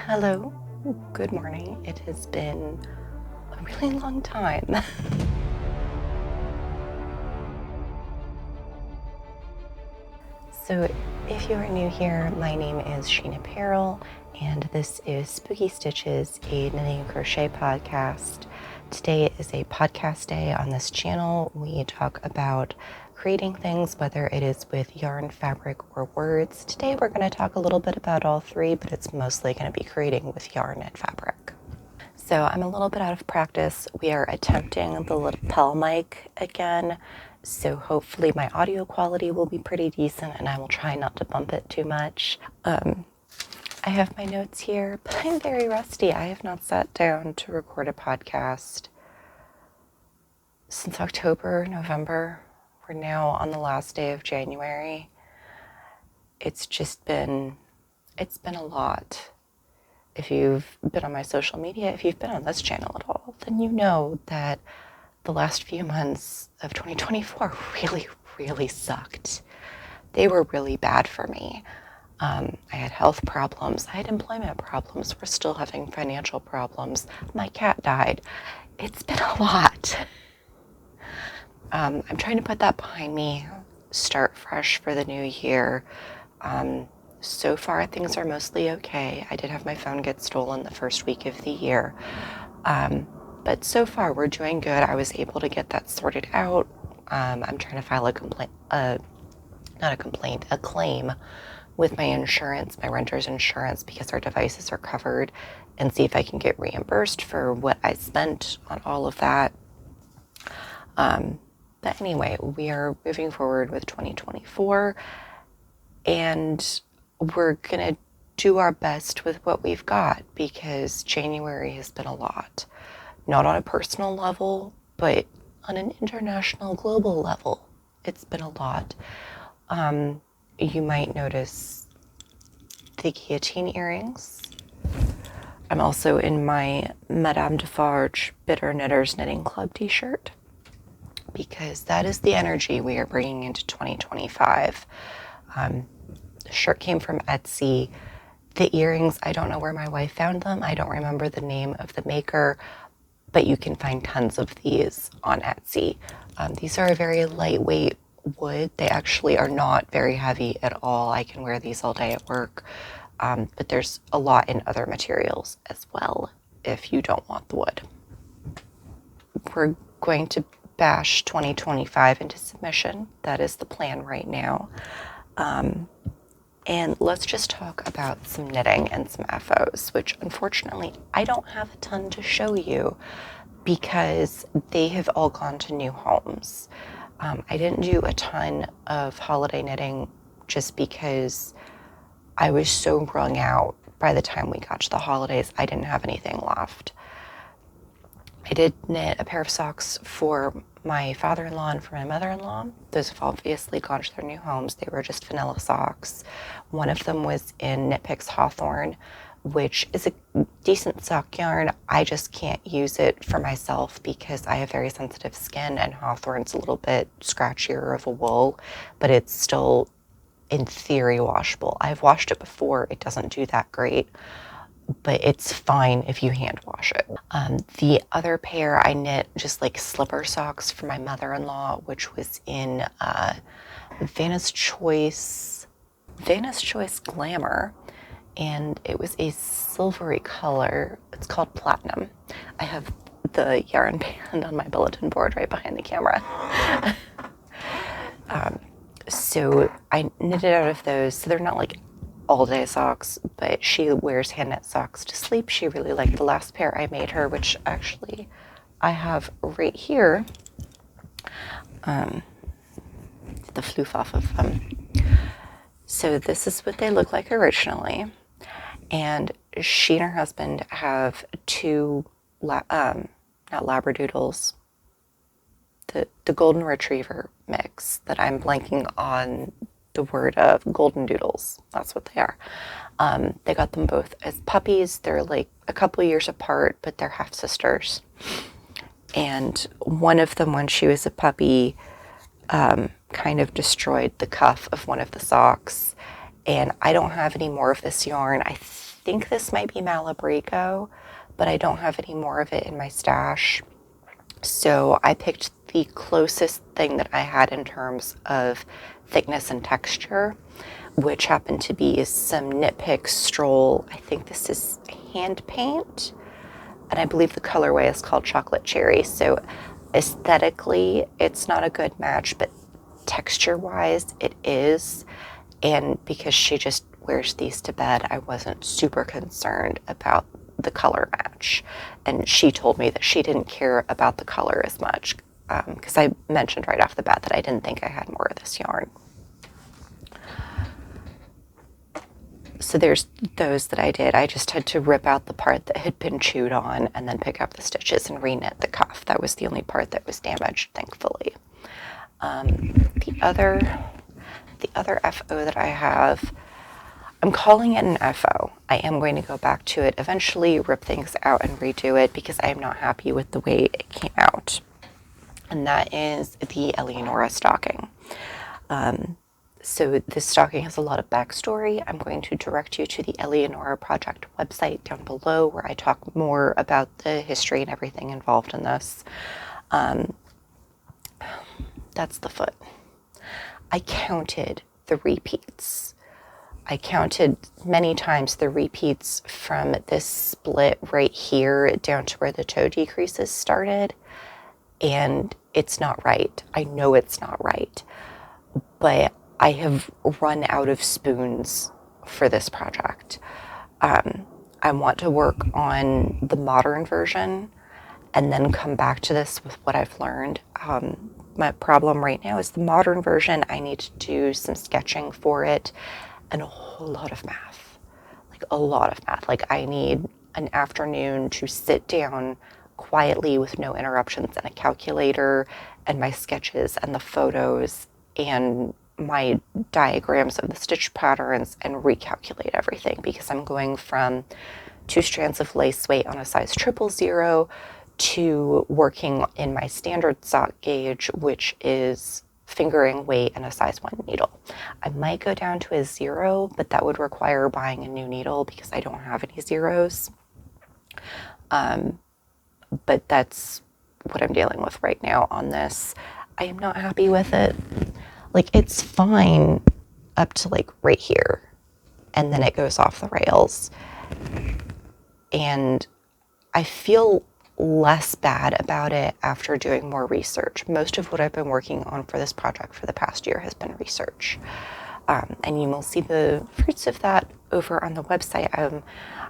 Hello, good morning. It has been a really long time. So if you are new here, my name is Sheena Peril, and this is Spooky Stitches, a knitting and crochet podcast. Today is a podcast day on this channel. We talk about creating things, whether it is with yarn, fabric, or words. Today we're going to talk a little bit about all three, but it's mostly going to be creating with yarn and fabric. So I'm a little bit out of practice. We are attempting the lapel mic again, so hopefully my audio quality will be pretty decent and I will try not to bump it too much. I have my notes here, but I'm very rusty. I have not sat down to record a podcast since October, November. We're now on the last day of January. It's been a lot. If you've been on my social media, if you've been on this channel at all, then you know that the last few months of 2024 really sucked. They were really bad for me. I had health problems. I had employment problems. We're still having financial problems. My cat died. It's been a lot. I'm trying to put that behind me, start fresh for the new year. So far, things are mostly okay. I did have my phone get stolen the first week of the year. But so far, we're doing good. I was able to get that sorted out. I'm trying to file a claim with my insurance, my renter's insurance, because our devices are covered, and see if I can get reimbursed for what I spent on all of that. But anyway, we are moving forward with 2024, and we're going to do our best with what we've got, because January has been a lot. Not on a personal level, but on an international, global level, it's been a lot. You might notice the guillotine earrings. I'm also in my Madame Defarge Bitter Knitters Knitting Club t-shirt, because that is the energy we are bringing into 2025. The shirt came from Etsy. The earrings, I don't know where my wife found them. I don't remember the name of the maker, but you can find tons of these on Etsy. These are a very lightweight wood. They actually are not very heavy at all. I can wear these all day at work, but there's a lot in other materials as well if you don't want the wood. We're going to bash 2025 into submission. That is the plan right now. And let's just talk about some knitting and some FOs, which unfortunately I don't have a ton to show you because they have all gone to new homes. I didn't do a ton of holiday knitting just because I was so wrung out by the time we got to the holidays. I didn't have anything left. I did knit a pair of socks for my father-in-law and for my mother-in-law. Those have obviously gone to their new homes. They were just vanilla socks. One of them was in Knit Picks Hawthorne, which is a decent sock yarn. I just can't use it for myself because I have very sensitive skin, and Hawthorne's a little bit scratchier of a wool, but it's still, in theory, washable. I've washed it before. It doesn't do that great, but it's fine if you hand wash it. The other pair I knit just like slipper socks for my mother-in-law, which was in Vanna's Choice Glamour, and it was a silvery color. It's called Platinum. I have the yarn band on my bulletin board right behind the camera. So I knitted out of those. So they're not like all day socks, but she wears hand knit socks to sleep. She really liked the last pair I made her, which actually I have right here. The floof off of them. So this is what they look like originally. And she and her husband have two, not Labradoodles, the Golden Retriever mix that I'm blanking on the word of. Golden Doodles, that's what they are. They got them both as puppies. They're like a couple years apart, but they're half sisters. And one of them, when she was a puppy, kind of destroyed the cuff of one of the socks. And I don't have any more of this yarn. I think this might be Malabrigo, but I don't have any more of it in my stash. So I picked the closest thing that I had in terms of thickness and texture, which happened to be some Knit Pick Stroll. I think this is hand paint, and I believe the colorway is called Chocolate Cherry. So aesthetically, it's not a good match, but texture-wise, it is. And because she just wears these to bed, I wasn't super concerned about the color match. And she told me that she didn't care about the color as much, because I mentioned right off the bat that I didn't think I had more of this yarn. So there's those that I did. I just had to rip out the part that had been chewed on and then pick up the stitches and re-knit the cuff. That was the only part that was damaged, thankfully. The other FO that I have, I'm calling it an FO. I am going to go back to it eventually, rip things out and redo it because I am not happy with the way it came out. And that is the Eleonora stocking. So this stocking has a lot of backstory. I'm going to direct you to the Eleonora Project website down below where I talk more about the history and everything involved in this. That's the foot. I counted the repeats. I counted many times the repeats from this split right here down to where the toe decreases started, and it's not right. I know it's not right, but I have run out of spoons for this project. I want to work on the modern version and then come back to this with what I've learned. My problem right now is the modern version. I need to do some sketching for it and a whole lot of math, like a lot of math. Like I need an afternoon to sit down quietly with no interruptions and a calculator and my sketches and the photos and my diagrams of the stitch patterns and recalculate everything, because I'm going from 2 strands of lace weight on a size 000 to working in my standard sock gauge, which is fingering weight and a size 1 needle. I might go down to a 0, but that would require buying a new needle because I don't have any zeros. But that's what I'm dealing with right now on this. I am not happy with it. Like, it's fine up to like right here, and then it goes off the rails. And I feel less bad about it after doing more research. Most of what I've been working on for this project for the past year has been research. And you will see the fruits of that over on the website.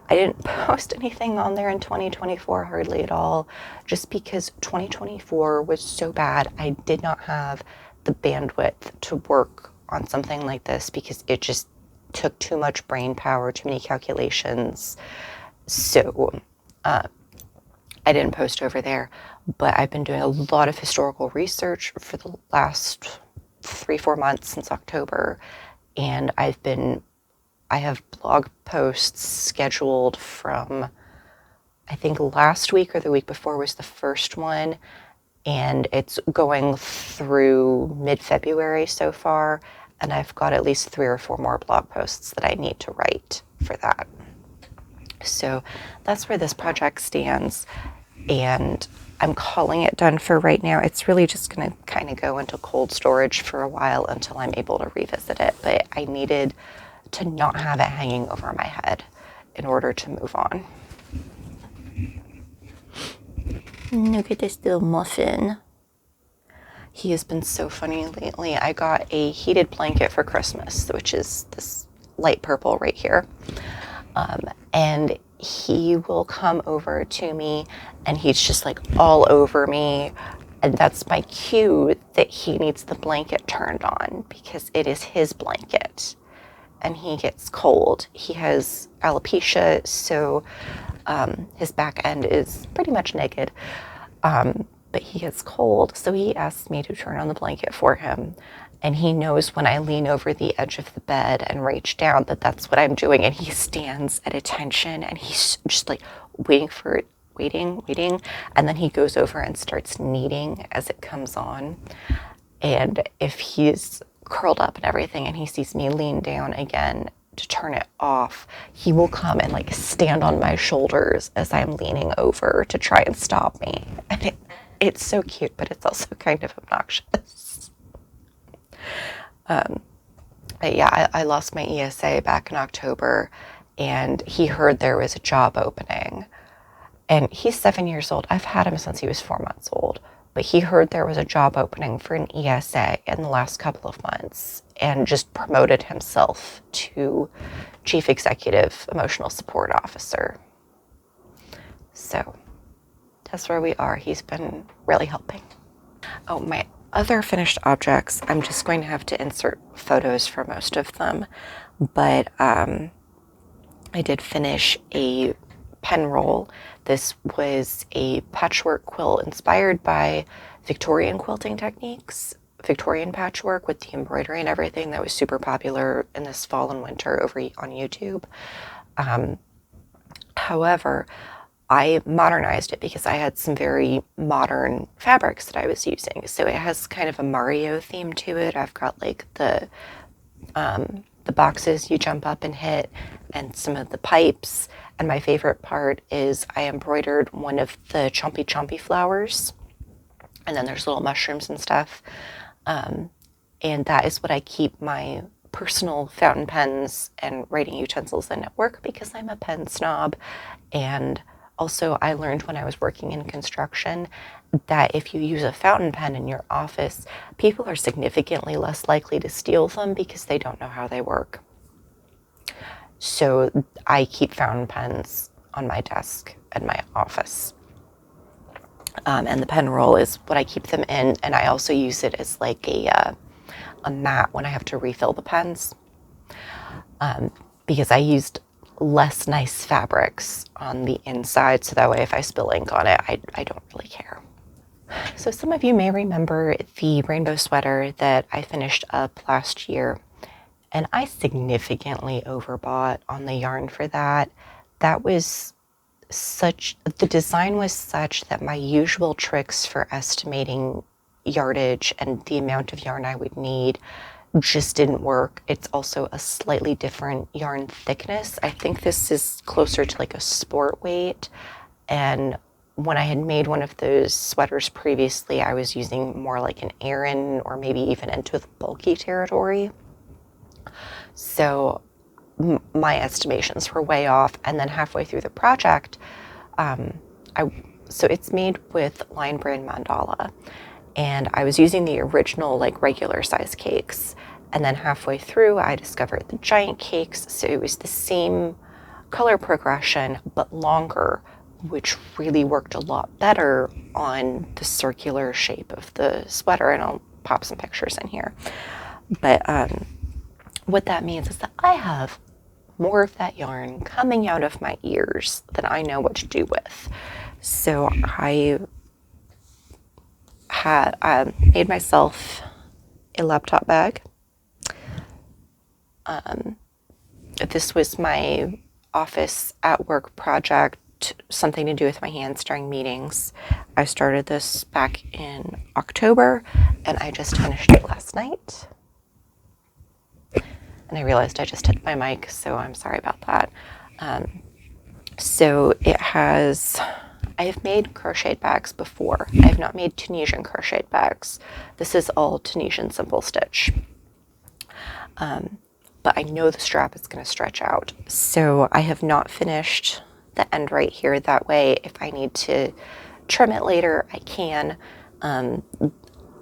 I didn't post anything on there in 2024, hardly at all, just because 2024 was so bad. I did not have the bandwidth to work on something like this because it just took too much brain power, too many calculations. So I didn't post over there, but I've been doing a lot of historical research for the last 3-4 months since October, and I have blog posts scheduled from, I think last week or the week before was the first one, and it's going through mid-February so far, and I've got at least 3 or 4 more blog posts that I need to write for that. So that's where this project stands, and I'm calling it done for right now. It's really just going to kind of go into cold storage for a while until I'm able to revisit it, but I needed to not have it hanging over my head in order to move on. Look at this little muffin. He has been so funny lately. I got a heated blanket for Christmas, which is this light purple right here. And he will come over to me and he's just like all over me. And that's my cue that he needs the blanket turned on because it is his blanket and he gets cold. He has alopecia, so his back end is pretty much naked, but he gets cold. So he asks me to turn on the blanket for him. And he knows when I lean over the edge of the bed and reach down that that's what I'm doing. And he stands at attention and he's just like waiting for it, waiting. And then he goes over and starts kneading as it comes on. And if he's curled up and everything and he sees me lean down again, to turn it off, he will come and like stand on my shoulders as I'm leaning over to try and stop me. And it's so cute, but it's also kind of obnoxious. But yeah, I lost my ESA back in October, and he heard there was a job opening. And he's 7 years old. I've had him since he was 4 months old. But he heard there was a job opening for an ESA in the last couple of months and just promoted himself to Chief Executive Emotional Support Officer. So that's where we are. He's been really helping. Oh, my other finished objects, I'm just going to have to insert photos for most of them. But I did finish a pen roll. This was a patchwork quilt inspired by Victorian quilting techniques, Victorian patchwork with the embroidery and everything that was super popular in this fall and winter over on YouTube. However, I modernized it because I had some very modern fabrics that I was using. So it has kind of a Mario theme to it. I've got like the boxes you jump up and hit and some of the pipes. And my favorite part is I embroidered one of the chompy chompy flowers. And then there's little mushrooms and stuff. And that is what I keep my personal fountain pens and writing utensils in at work because I'm a pen snob. And also I learned when I was working in construction that if you use a fountain pen in your office, people are significantly less likely to steal them because they don't know how they work. So I keep fountain pens on my desk in my office. And the pen roll is what I keep them in. And I also use it as like a mat when I have to refill the pens. Because I used less nice fabrics on the inside. So that way if I spill ink on it, I don't really care. So some of you may remember the rainbow sweater that I finished up last year. And I significantly overbought on the yarn for that. The design was such that my usual tricks for estimating yardage and the amount of yarn I would need just didn't work. It's also a slightly different yarn thickness. I think this is closer to like a sport weight. And when I had made one of those sweaters previously, I was using more like an Aran or maybe even into the bulky territory. So my estimations were way off. And then halfway through the project, so it's made with Lion Brand Mandala. And I was using the original like regular size cakes. And then halfway through, I discovered the giant cakes. So it was the same color progression, but longer, which really worked a lot better on the circular shape of the sweater. And I'll pop some pictures in here. But what that means is that I have more of that yarn coming out of my ears than I know what to do with. So I made myself a laptop bag. This was my office at work project, something to do with my hands during meetings. I started this back in October and I just finished it last night. And I realized I just hit my mic, so I'm sorry about that. So it has, I have made crocheted bags before. I have not made Tunisian crocheted bags. This is all Tunisian simple stitch. But I know the strap is going to stretch out. So I have not finished the end right here. That way, if I need to trim it later, I can. I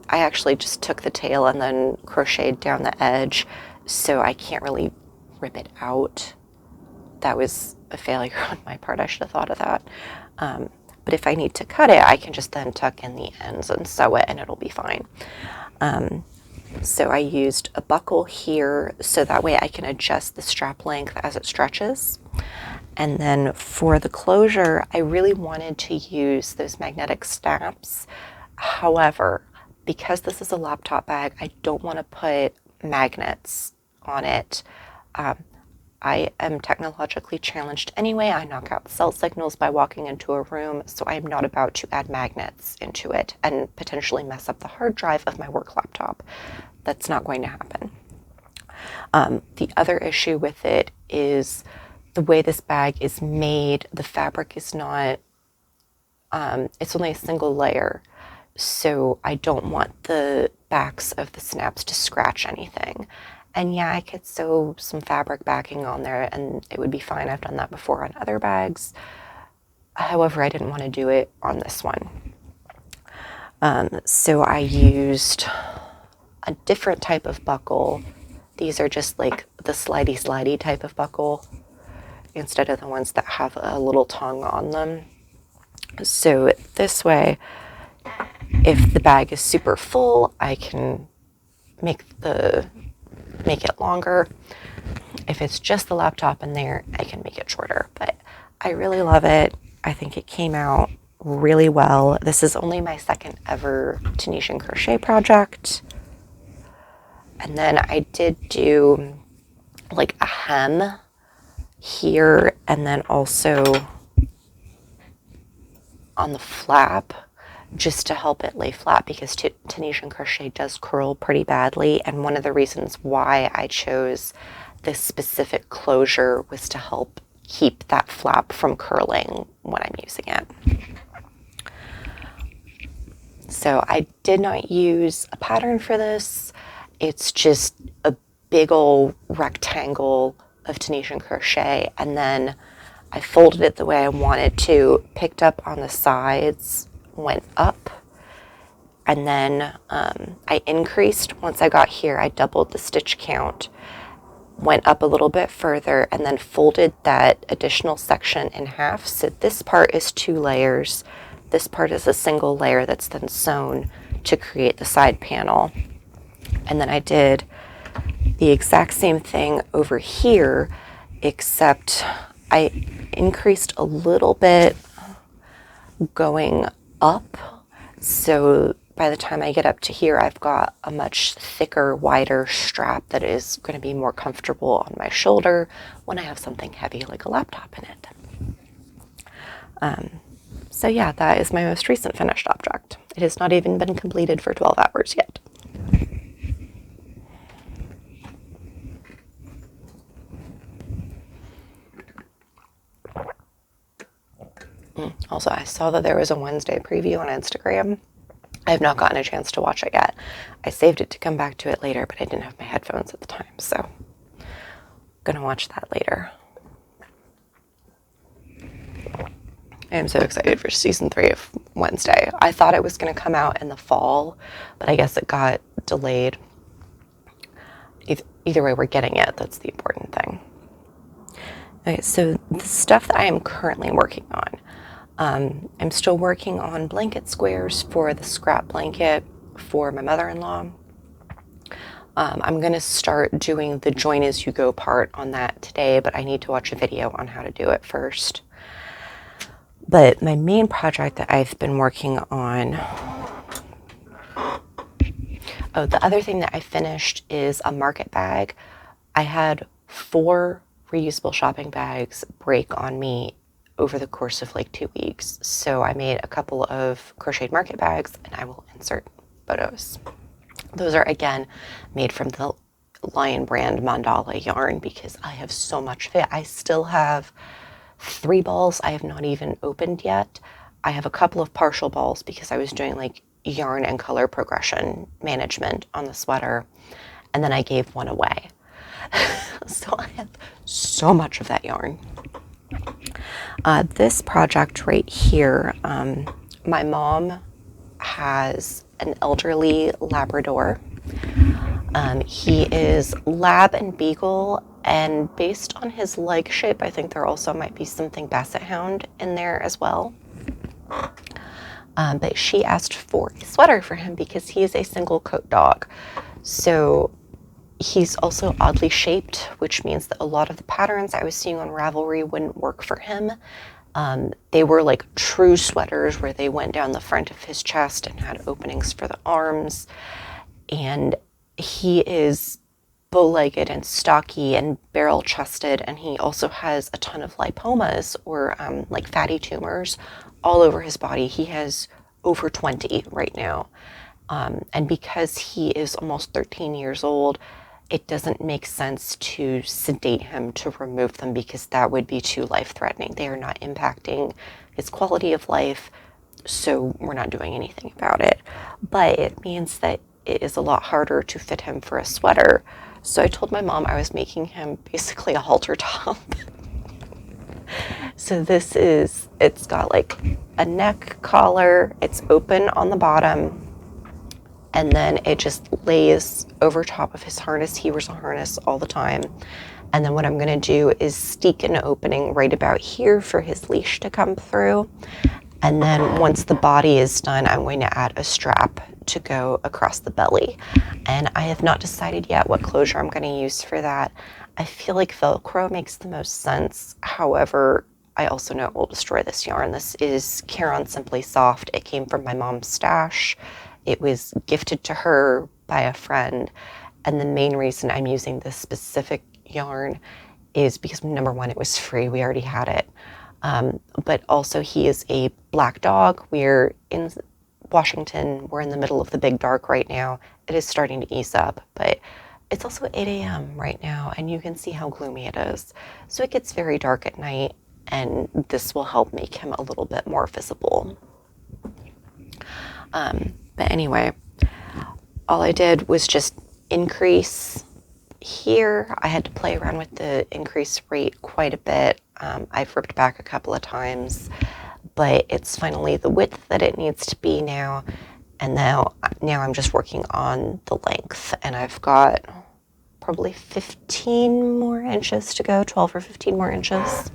actually just took the tail and then crocheted down the edge, so I can't really rip it out. That was a failure on my part. I should have thought of that. But if I need to cut it, I can just then tuck in the ends and sew it and it'll be fine. So I used a buckle here so that way I can adjust the strap length as it stretches. And then for the closure, I really wanted to use those magnetic snaps. However, because this is a laptop bag, I don't want to put magnets on it. I am technologically challenged anyway. I knock out cell signals by walking into a room, so I am not about to add magnets into it and potentially mess up the hard drive of my work laptop. That's not going to happen. The other issue with it is the way this bag is made, the fabric is not, it's only a single layer. So I don't want the backs of the snaps to scratch anything. And yeah, I could sew some fabric backing on there and it would be fine. I've done that before on other bags. However, I didn't want to do it on this one. So I used a different type of buckle. These are just like the slidey type of buckle instead of the ones that have a little tongue on them. So this way, if the bag is super full, I can make it longer. If it's just the laptop in there, I can make it shorter. But I really love it. I think it came out really well. This is only my second ever Tunisian crochet project. And then I did do like a hem here and then also on the flap just to help it lay flat because Tunisian crochet does curl pretty badly. And one of the reasons why I chose this specific closure was to help keep that flap from curling when I'm using it. So I did not use a pattern for this. It's just a big old rectangle of Tunisian crochet, and then I folded it the way I wanted to, picked up on the sides, went up, and then I increased. Once I got here, I doubled the stitch count, went up a little bit further, and then folded that additional section in half. So this part is 2 layers. This part is a single layer that's then sewn to create the side panel. And then I did the exact same thing over here, except I increased a little bit going up. So by the time I get up to here, I've got a much thicker, wider strap that is going to be more comfortable on my shoulder when I have something heavy like a laptop in it. So yeah, that is my most recent finished object. It has not even been completed for 12 hours yet. Also, I saw that there was a Wednesday preview on Instagram. I have not gotten a chance to watch it yet. I saved it to come back to it later, but I didn't have my headphones at the time, so I'm gonna watch that later. I am so excited for season 3 of Wednesday. I thought it was gonna come out in the fall, but I guess it got delayed. Either way, we're getting it. That's the important thing. Okay, so the stuff that I am currently working on. I'm still working on blanket squares for the scrap blanket for my mother-in-law. I'm going to start doing the join as you go part on that today, but I need to watch a video on how to do it first. But my main project that I've been working on, oh, the other thing that I finished is a market bag. I had 4 reusable shopping bags break on me over the course of like 2 weeks. So I made a couple of crocheted market bags and I will insert photos. Those are again made from the Lion Brand Mandala yarn because I have so much of it. I still have 3 balls I have not even opened yet. I have a couple of partial balls because I was doing like yarn and color progression management on the sweater, and then I gave one away. So I have so much of that yarn. This project right here, my mom has an elderly Labrador. He is Lab and Beagle, and based on his leg shape, I think there also might be something Basset Hound in there as well. But she asked for a sweater for him because he is a single coat dog. So he's also oddly shaped, which means that a lot of the patterns I was seeing on Ravelry wouldn't work for him. They were like true sweaters where they went down the front of his chest and had openings for the arms. And he is bow-legged and stocky and barrel-chested, and he also has a ton of lipomas or like fatty tumors all over his body. He has over 20 right now. And because he is almost 13 years old, it doesn't make sense to sedate him to remove them because that would be too life-threatening. They are not impacting his quality of life, so we're not doing anything about it. But it means that it is a lot harder to fit him for a sweater. So I told my mom I was making him basically a halter top. So it's got like a neck collar, it's open on the bottom, and then it just lays over top of his harness. He wears a harness all the time. And then what I'm gonna do is steek an opening right about here for his leash to come through. And then once the body is done, I'm going to add a strap to go across the belly. And I have not decided yet what closure I'm gonna use for that. I feel like Velcro makes the most sense. However, I also know it will destroy this yarn. This is Carron Simply Soft. It came from my mom's stash. It was gifted to her by a friend. And the main reason I'm using this specific yarn is because, number one, it was free. We already had it. But also he is a black dog. We're in Washington. We're in the middle of the big dark right now. It is starting to ease up, but it's also 8 a.m. right now, and you can see how gloomy it is. So it gets very dark at night, and this will help make him a little bit more visible. But anyway, all I did was just increase here. I had to play around with the increase rate quite a bit. I've ripped back a couple of times, but it's finally the width that it needs to be now. And now I'm just working on the length, and I've got probably 15 more inches to go, 12 or 15 more inches.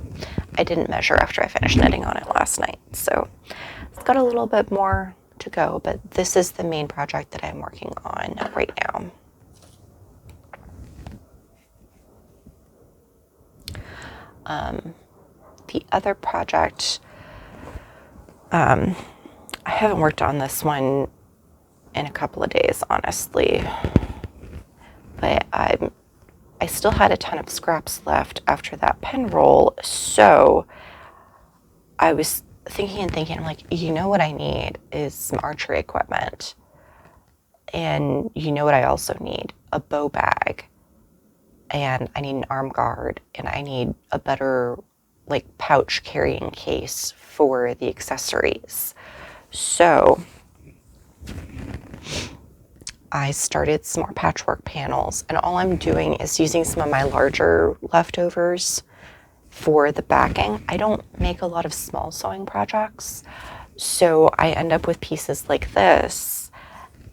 I didn't measure after I finished knitting on it last night, so it's got a little bit more to go, but this is the main project that I'm working on right now. The other project, I haven't worked on this one in a couple of days, honestly, but I still had a ton of scraps left after that pen roll, so I was thinking, I'm like, you know what I need is some archery equipment, and you know what I also need? A bow bag, and I need an arm guard, and I need a better like pouch carrying case for the accessories. So I started some more patchwork panels, and all I'm doing is using some of my larger leftovers for the backing. I don't make a lot of small sewing projects, so I end up with pieces like this,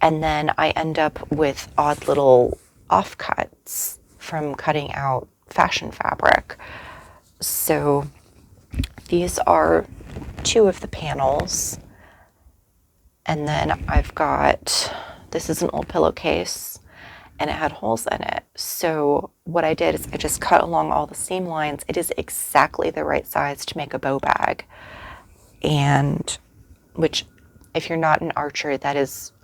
and then I end up with odd little offcuts from cutting out fashion fabric. So these are two of the panels, and then I've got, this is an old pillowcase, and it had holes in it. So what I did is I just cut along all the seam lines. It is exactly the right size to make a bow bag, and which, if you're not an archer,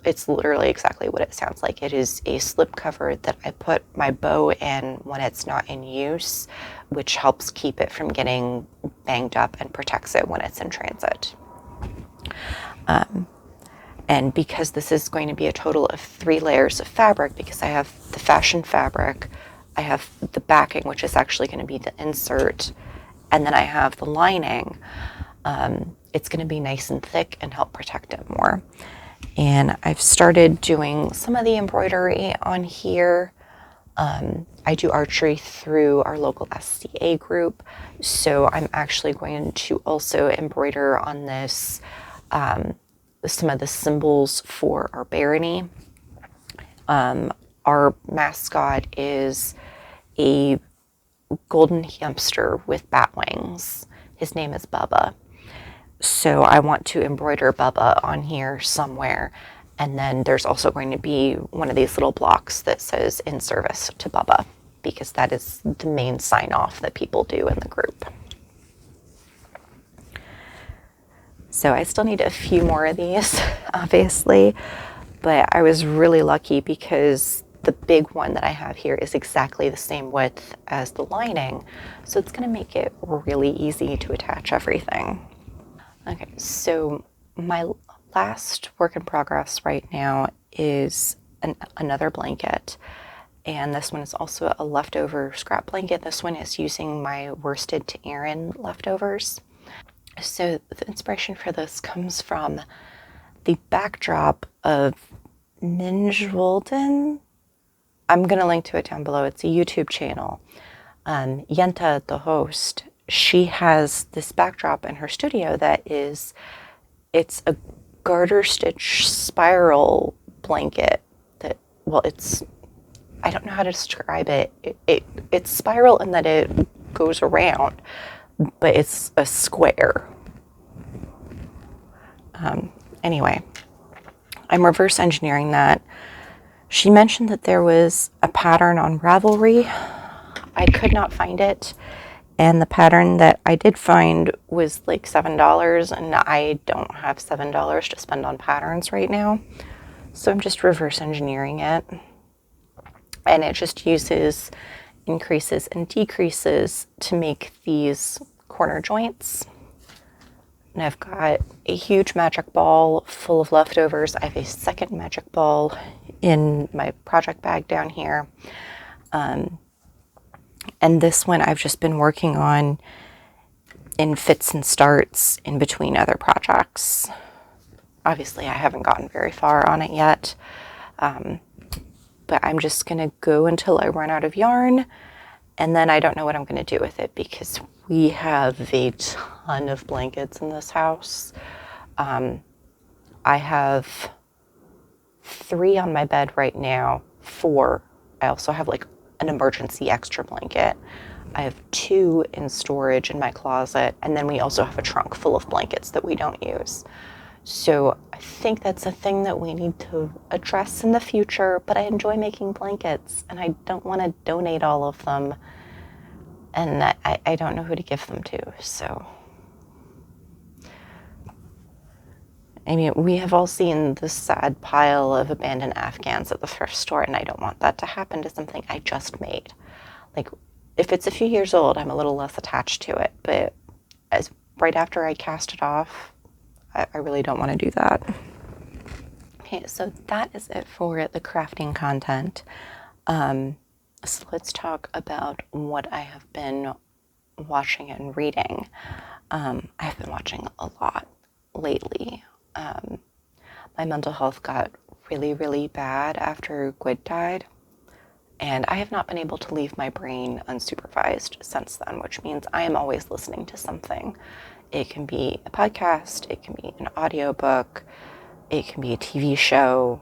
it's literally exactly what it sounds like. It is a slip cover that I put my bow in when it's not in use, which helps keep it from getting banged up and protects it when it's in transit. And because this is going to be a total of 3 layers of fabric, because I have the fashion fabric, I have the backing, which is actually going to be the insert, and then I have the lining, it's going to be nice and thick and help protect it more. And I've started doing some of the embroidery on here. I do archery through our local SCA group, so I'm actually going to also embroider on this some of the symbols for our barony. Our mascot is a golden hamster with bat wings. His name is Bubba. So I want to embroider Bubba on here somewhere. And then there's also going to be one of these little blocks that says "in service to Bubba," because that is the main sign off that people do in the group. So I still need a few more of these, obviously, but I was really lucky because the big one that I have here is exactly the same width as the lining. So it's going to make it really easy to attach everything. Okay, so my last work in progress right now is another blanket, And this one is also a leftover scrap blanket. This one is using my worsted to Aran leftovers. So the inspiration for this comes from the backdrop of Minj Walden. I'm going to link to it down below. It's a YouTube channel. Yenta, the host, she has this backdrop in her studio that it's a garter stitch spiral blanket that, well, I don't know how to describe it. It's spiral in that it goes around, but it's a square. Anyway, I'm reverse engineering that. She mentioned that there was a pattern on Ravelry. I could not find it. And the pattern that I did find was like $7, and I don't have $7 to spend on patterns right now. So I'm just reverse engineering it. And it just uses increases and decreases to make these corner joints. And I've got a huge magic ball full of leftovers. I have a second magic ball in my project bag down here. And this one I've just been working on in fits and starts in between other projects. Obviously, I haven't gotten very far on it yet. But I'm just going to go until I run out of yarn. And then I don't know what I'm going to do with it because we have a ton of blankets in this house. I have 3 on my bed right now, 4. I also have like an emergency extra blanket. I have 2 in storage in my closet. And then we also have a trunk full of blankets that we don't use. So I think that's a thing that we need to address in the future, but I enjoy making blankets and I don't want to donate all of them. And I don't know who to give them to, so. I mean, we have all seen the sad pile of abandoned Afghans at the thrift store, and I don't want that to happen to something I just made. Like, if it's a few years old, I'm a little less attached to it, but right after I cast it off, I really don't want to do that. Okay, so that is it for the crafting content. So let's talk about what I have been watching and reading. I've been watching a lot lately. My mental health got really, really bad after Gwyd died, and I have not been able to leave my brain unsupervised since then, which means I am always listening to something. It can be a podcast, it can be an audiobook, it can be a TV show,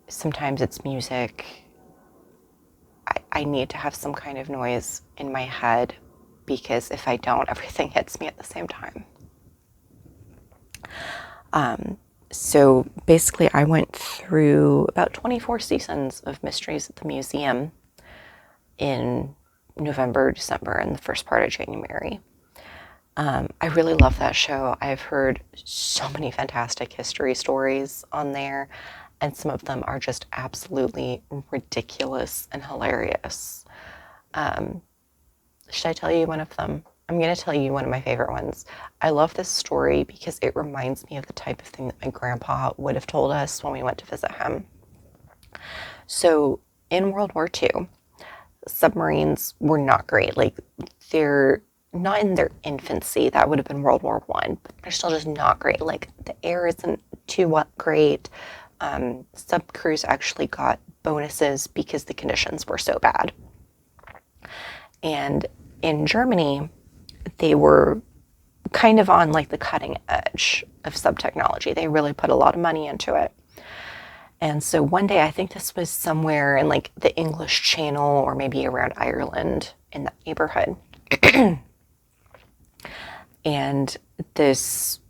sometimes it's music. I need to have some kind of noise in my head because if I don't, everything hits me at the same time. So basically I went through about 24 seasons of Mysteries at the Museum in November, December, and the first part of January. I really love that show. I've heard so many fantastic history stories on there, and some of them are just absolutely ridiculous and hilarious. Should I tell you one of them? I'm going to tell you one of my favorite ones. I love this story because it reminds me of the type of thing that my grandpa would have told us when we went to visit him. So in World War II, submarines were not great. Like, they're not in their infancy. That would have been World War I, but they're still just not great. Like, the air isn't too great. Sub crews actually got bonuses because the conditions were so bad. And in Germany, they were kind of on like the cutting edge of sub technology. They really put a lot of money into it. And so one day, I think this was somewhere in like the English Channel or maybe around Ireland in that neighborhood. And this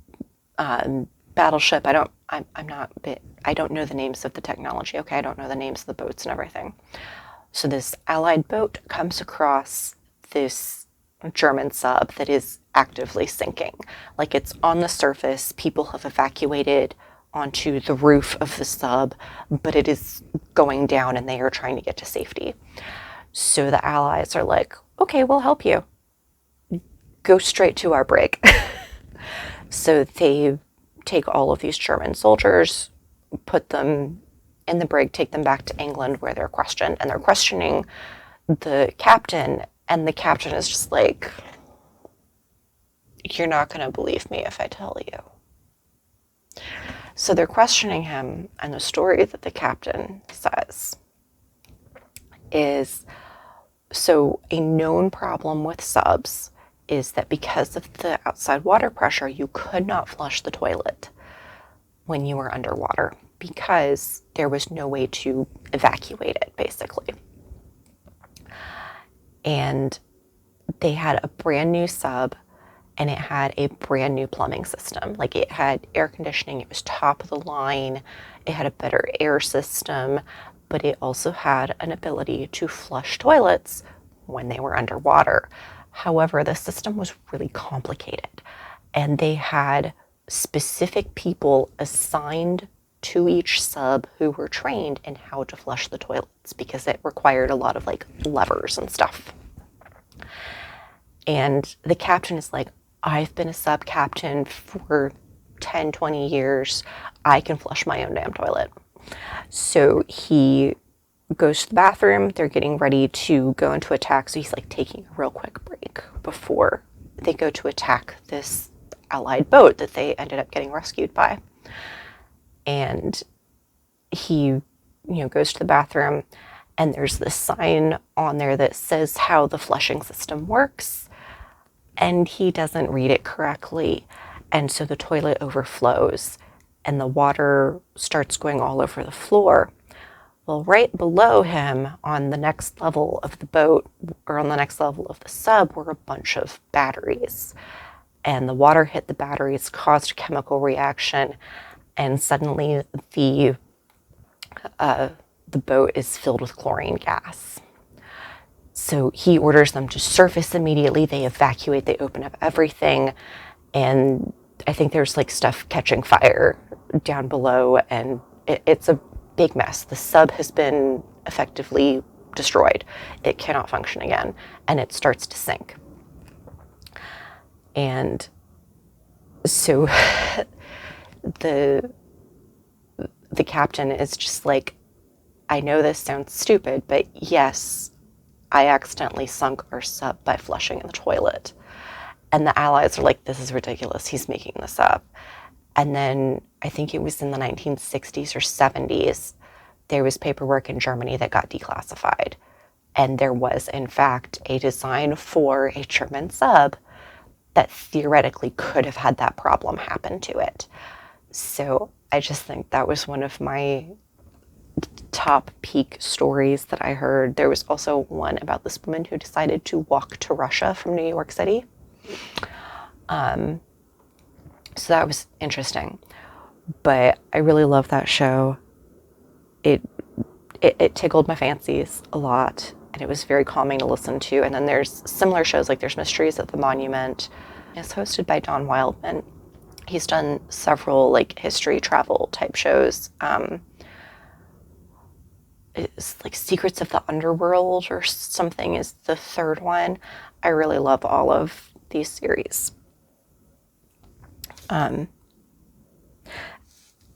battleship, I don't know the names of the technology. Okay, I don't know the names of the boats and everything. So this Allied boat comes across this German sub that is actively sinking. Like, it's on the surface, people have evacuated onto the roof of the sub, but it is going down and they are trying to get to safety. So the Allies are like, okay, we'll help you. Go straight to our brig. So they take all of these German soldiers, put them in the brig take them back to England where they're questioned, and they're questioning the captain, and the captain is just like, you're not going to believe me if I tell you. So they're questioning him, and the story that the captain says is, so a known problem with subs is that because of the outside water pressure, you could not flush the toilet when you were underwater because there was no way to evacuate it, basically. And they had a brand new sub, and it had a brand new plumbing system. Like, it had air conditioning, it was top of the line, it had a better air system, but it also had an ability to flush toilets when they were underwater. However, the system was really complicated, and they had specific people assigned to each sub who were trained in how to flush the toilets because it required a lot of like levers and stuff. And the captain is like, I've been a sub captain for 10, 20 years. I can flush my own damn toilet. So he goes to the bathroom. They're getting ready to go into attack. So he's like taking a real quick break before they go to attack this Allied boat that they ended up getting rescued by. And he, goes to the bathroom, and there's this sign on there that says how the flushing system works, and he doesn't read it correctly, and so the toilet overflows, and the water starts going all over the floor. Well, right below him on the next level of the boat, or on the next level of the sub, were a bunch of batteries, and the water hit the batteries, caused a chemical reaction, and suddenly the boat is filled with chlorine gas. So he orders them to surface immediately. They evacuate, they open up everything, and I think there's like stuff catching fire down below, and it's a big mess. The sub has been effectively destroyed. It cannot function again, and it starts to sink. And so the captain is just like, I know this sounds stupid, but yes, I accidentally sunk our sub by flushing in the toilet. And the Allies are like, this is ridiculous. He's making this up. And then I think it was in the 1960s or 70s, there was paperwork in Germany that got declassified. And there was, in fact, a design for a German sub that theoretically could have had that problem happen to it. So I just think that was one of my top peak stories that I heard. There was also one about this woman who decided to walk to Russia from New York City. So that was interesting. But I really love that show. It tickled my fancies a lot, and it was very calming to listen to. And then there's similar shows, like there's Mysteries at the Monument. It's hosted by Don Wildman. He's done several like history travel type shows. It's like Secrets of the Underworld or something is the third one. I really love all of these series. I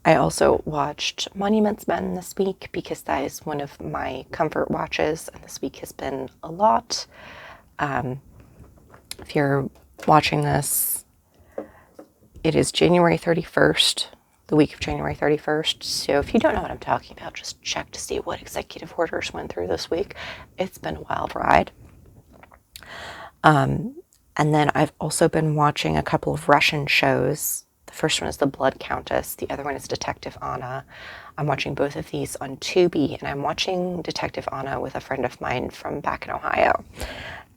also watched Monuments Men this week because that is one of my comfort watches, and this week has been a lot. If you're watching this, it is January 31st, the week of January 31st. So if you don't know what I'm talking about, just check to see what executive orders went through this week. It's been a wild ride. And then I've also been watching a couple of Russian shows. The first one is The Blood Countess. The other one is Detective Anna. I'm watching both of these on Tubi, and I'm watching Detective Anna with a friend of mine from back in Ohio.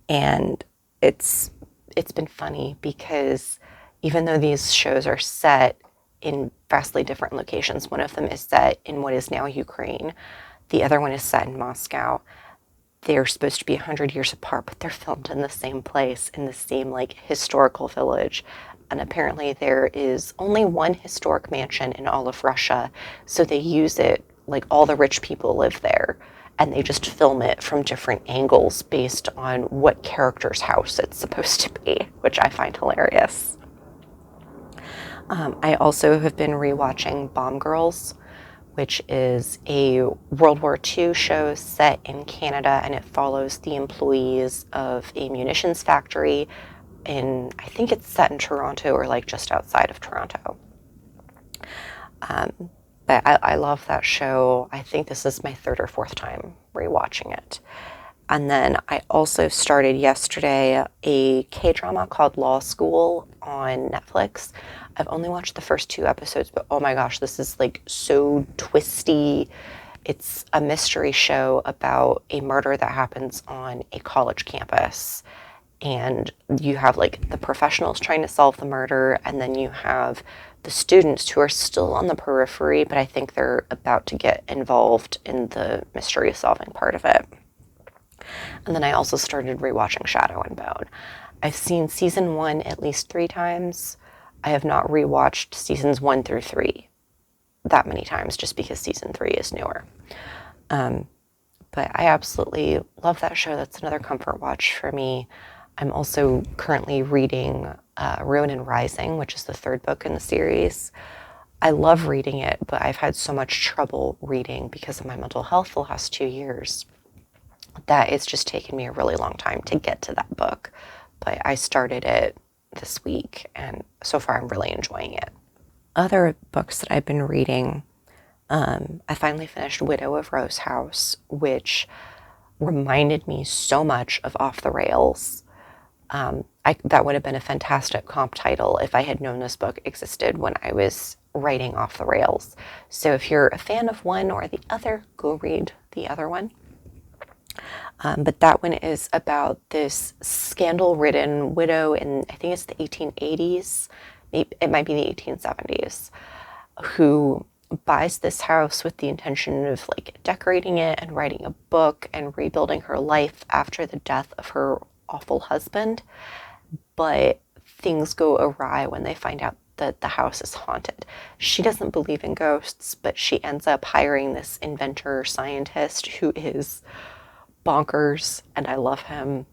And it's been funny because even though these shows are set in vastly different locations, one of them is set in what is now Ukraine. The other one is set in Moscow. They're supposed to be 100 years apart, but they're filmed in the same place, in the same like historical village. And apparently there is only one historic mansion in all of Russia, so they use it, like all the rich people live there, and they just film it from different angles based on what character's house it's supposed to be, which I find hilarious. I also have been rewatching Bomb Girls, which is a World War II show set in Canada, and it follows the employees of a munitions factory I think it's set in Toronto or like just outside of Toronto. But I love that show. I think this is my third or fourth time rewatching it. And then I also started yesterday a K-drama called Law School on Netflix. I've only watched the first 2 episodes, but oh my gosh, this is like so twisty. It's a mystery show about a murder that happens on a college campus. And you have like the professionals trying to solve the murder, and then you have the students who are still on the periphery, but I think they're about to get involved in the mystery solving part of it. And then I also started rewatching Shadow and Bone. I've seen season 1 at least 3 times. I have not rewatched seasons 1 through 3 that many times, just because season 3 is newer. But I absolutely love that show. That's another comfort watch for me. I'm also currently reading Ruin and Rising, which is the 3rd book in the series. I love reading it, but I've had so much trouble reading because of my mental health the last 2 years that it's just taken me a really long time to get to that book. But I started it this week, and so far I'm really enjoying it. Other books that I've been reading, I finally finished Widow of Rose House, which reminded me so much of Off the Rails. That would have been a fantastic comp title if I had known this book existed when I was writing Off the Rails. So if you're a fan of one or the other, go read the other one. But that one is about this scandal-ridden widow in, I think it's the 1880s, it might be the 1870s, who buys this house with the intention of like decorating it and writing a book and rebuilding her life after the death of her awful husband. But things go awry when they find out that the house is haunted. She doesn't believe in ghosts, but she ends up hiring this inventor scientist who is bonkers, and I love him,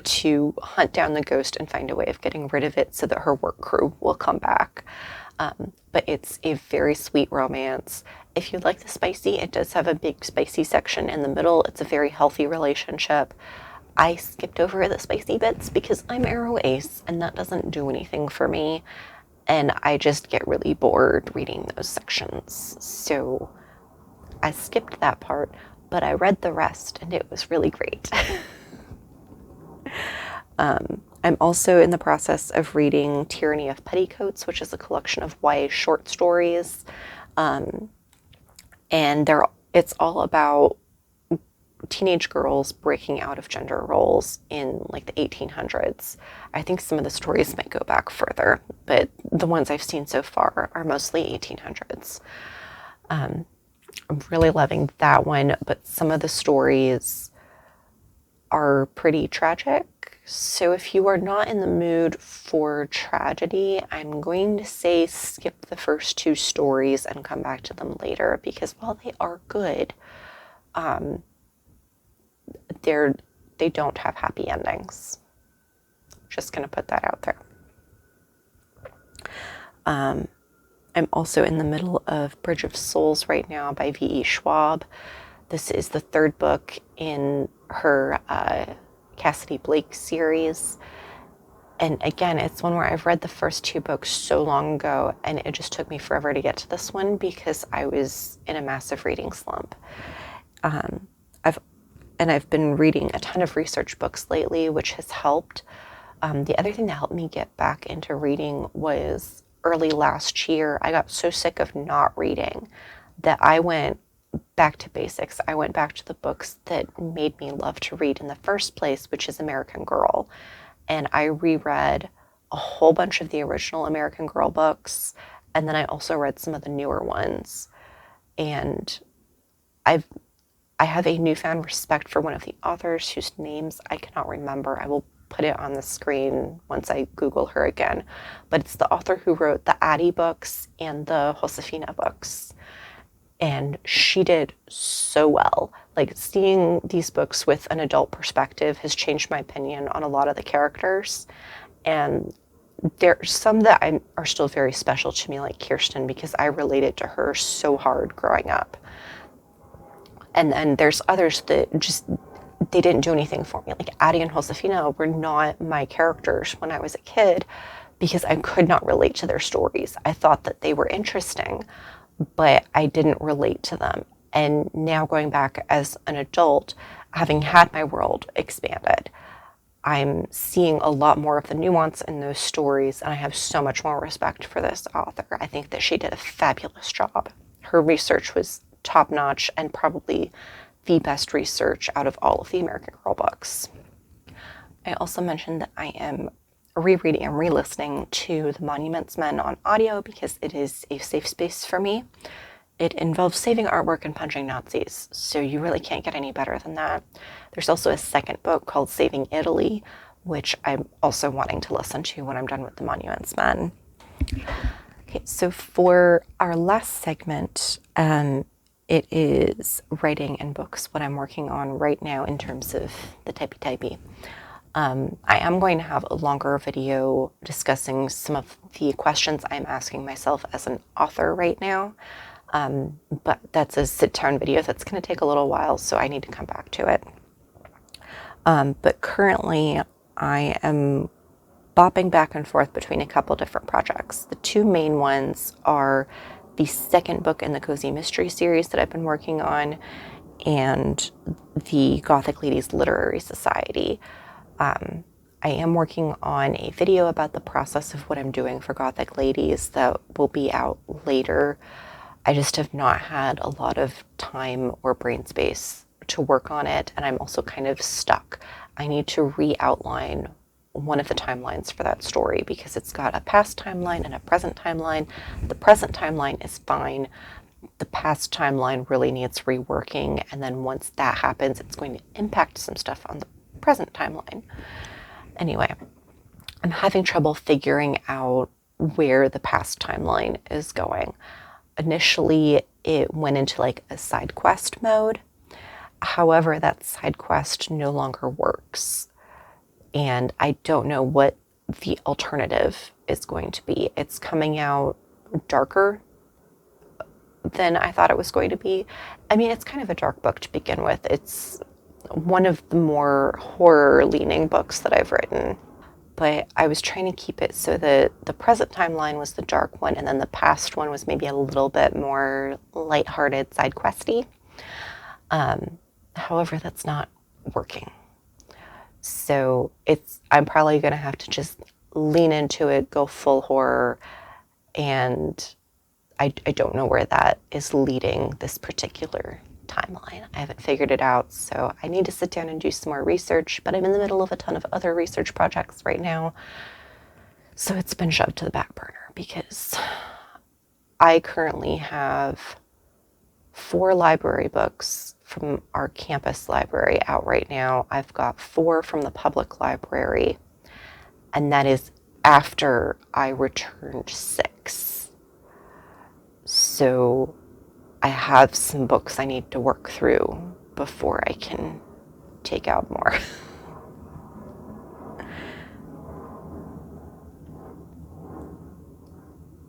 to hunt down the ghost and find a way of getting rid of it so that her work crew will come back. But it's a very sweet romance. If you like the spicy, it does have a big spicy section in the middle. It's a very healthy relationship. I skipped over the spicy bits because I'm Arrow Ace, and that doesn't do anything for me. And I just get really bored reading those sections. So I skipped that part, but I read the rest, and it was really great. I'm also in the process of reading Tyranny of Petticoats, which is a collection of YA short stories. And it's all about teenage girls breaking out of gender roles in like the 1800s. I think some of the stories might go back further, but the ones I've seen so far are mostly 1800s. I'm really loving that one, but some of the stories are pretty tragic. So if you are not in the mood for tragedy, I'm going to say skip the first 2 stories and come back to them later, because while they are good, they don't have happy endings. Just going to put that out there. I'm also in the middle of Bridge of Souls right now by V.E. Schwab. This is the 3rd book in her Cassidy Blake series. And again, it's one where I've read the first 2 books so long ago, and it just took me forever to get to this one because I was in a massive reading slump. I've been reading a ton of research books lately, which has helped. The other thing that helped me get back into reading was early last year. I got so sick of not reading that I went back to basics. I went back to the books that made me love to read in the first place, which is American Girl. And I reread a whole bunch of the original American Girl books, and then I also read some of the newer ones. And I have a newfound respect for one of the authors whose names I cannot remember. I will put it on the screen once I Google her again. But it's the author who wrote the Addie books and the Josefina books. And she did so well. Like, seeing these books with an adult perspective has changed my opinion on a lot of the characters. And There's some that are still very special to me, like Kirsten, because I related to her so hard growing up. And then there's others that just, they didn't do anything for me. Like Addie and Josefina were not my characters when I was a kid because I could not relate to their stories. I thought that they were interesting, but I didn't relate to them. And now going back as an adult, having had my world expanded, I'm seeing a lot more of the nuance in those stories, and I have so much more respect for this author. I think that she did a fabulous job. Her research was top-notch and probably the best research out of all of the American Girl books. I also mentioned that I am rereading and re-listening to The Monuments Men on audio because it is a safe space for me. It involves saving artwork and punching Nazis, so you really can't get any better than that. There's also a second book called Saving Italy, which I'm also wanting to listen to when I'm done with The Monuments Men. Okay, so for our last segment, it is writing and books, what I'm working on right now in terms of the typey. I am going to have a longer video discussing some of the questions I'm asking myself as an author right now. But that's a sit-down video that's going to take a little while, so I need to come back to it. But currently, I am bopping back and forth between a couple different projects. The two main ones are the second book in the Cozy Mystery series that I've been working on, and the Gothic Ladies Literary Society. I am working on a video about the process of what I'm doing for Gothic Ladies that will be out later. I just have not had a lot of time or brain space to work on it, and I'm also kind of stuck. I need to re-outline one of the timelines for that story because it's got a past timeline and a present timeline. The present timeline is fine. The past timeline really needs reworking, and then once that happens, it's going to impact some stuff on the present timeline. Anyway, I'm having trouble figuring out where the past timeline is going. Initially, it went into like a side quest mode. However, that side quest no longer works. And I don't know what the alternative is going to be. It's coming out darker than I thought it was going to be. I mean, it's kind of a dark book to begin with. It's one of the more horror-leaning books that I've written. But I was trying to keep it so that the present timeline was the dark one, and then the past one was maybe a little bit more lighthearted, side questy. However, that's not working. So I'm probably going to have to just lean into it, go full horror, and I don't know where that is leading this particular timeline. I haven't figured it out, so I need to sit down and do some more research, but I'm in the middle of a ton of other research projects right now, so it's been shoved to the back burner because I currently have 4 library books from our campus library out right now. I've got 4 from the public library, and that is after I returned 6. So I have some books I need to work through before I can take out more.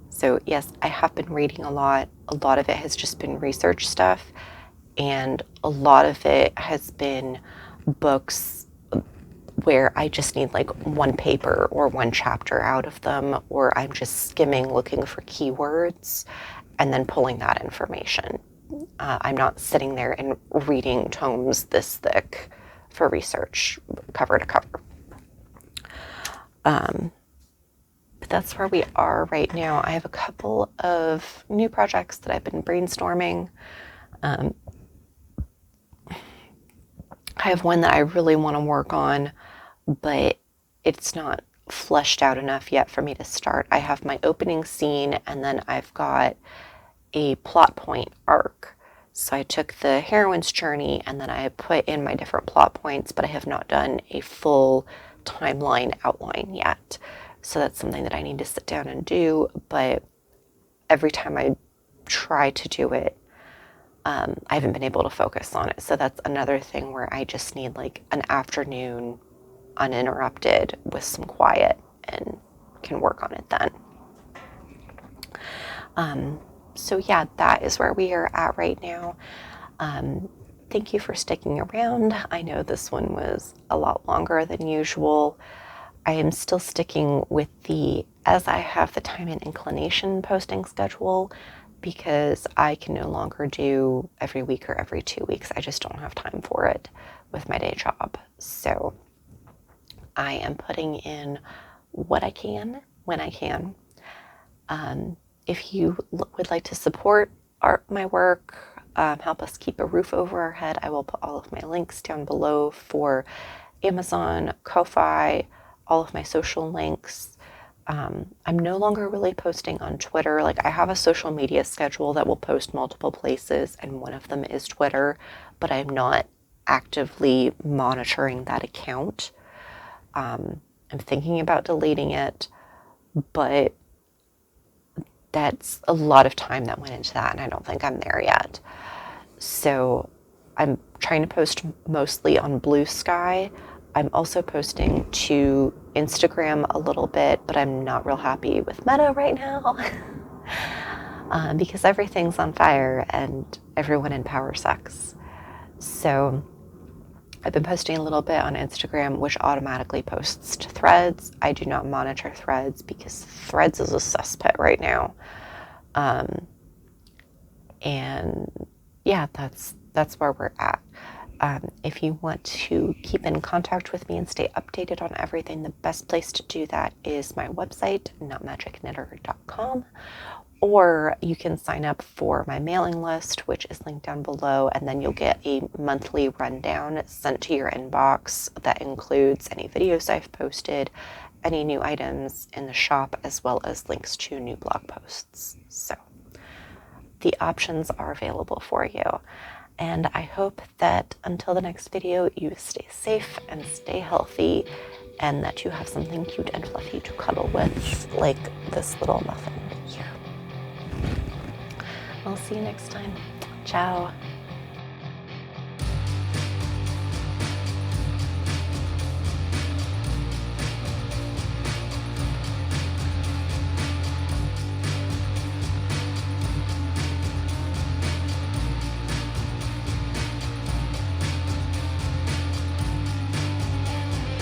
So yes, I have been reading a lot. A lot of it has just been research stuff, and a lot of it has been books where I just need like one paper or one chapter out of them, or I'm just skimming looking for keywords and then pulling that information. I'm not sitting there and reading tomes this thick for research, cover to cover. But that's where we are right now. I have a couple of new projects that I've been brainstorming. I have one that I really want to work on, but it's not fleshed out enough yet for me to start. I have my opening scene, and then I've got a plot point arc. So I took the heroine's journey, and then I put in my different plot points, but I have not done a full timeline outline yet. So that's something that I need to sit down and do, but every time I try to do it, I haven't been able to focus on it. So that's another thing where I just need like an afternoon uninterrupted with some quiet and can work on it then. So yeah, that is where we are at right now. Thank you for sticking around. I know this one was a lot longer than usual. I am still sticking with the as I have the time and inclination posting schedule, because I can no longer do every week or every 2 weeks. I just don't have time for it with my day job. So I am putting in what I can when I can. If you would like to support my work, help us keep a roof over our head, I will put all of my links down below for Amazon, Ko-Fi, all of my social links. I'm no longer really posting on Twitter. Like, I have a social media schedule that will post multiple places, and one of them is Twitter, but I'm not actively monitoring that account. I'm thinking about deleting it, but that's a lot of time that went into that, and I don't think I'm there yet. So I'm trying to post mostly on Blue Sky. I'm also posting to Instagram a little bit, but I'm not real happy with Meta right now because everything's on fire and everyone in power sucks. So I've been posting a little bit on Instagram, which automatically posts to Threads. I do not monitor Threads because Threads is a cesspit right now. And yeah, that's where we're at. If you want to keep in contact with me and stay updated on everything, the best place to do that is my website, KnotMagickKnitter.com. Or you can sign up for my mailing list, which is linked down below, and then you'll get a monthly rundown sent to your inbox that includes any videos I've posted, any new items in the shop, as well as links to new blog posts. So the options are available for you. And I hope that until the next video, you stay safe and stay healthy, and that you have something cute and fluffy to cuddle with, like this little muffin here. I'll see you next time. Ciao.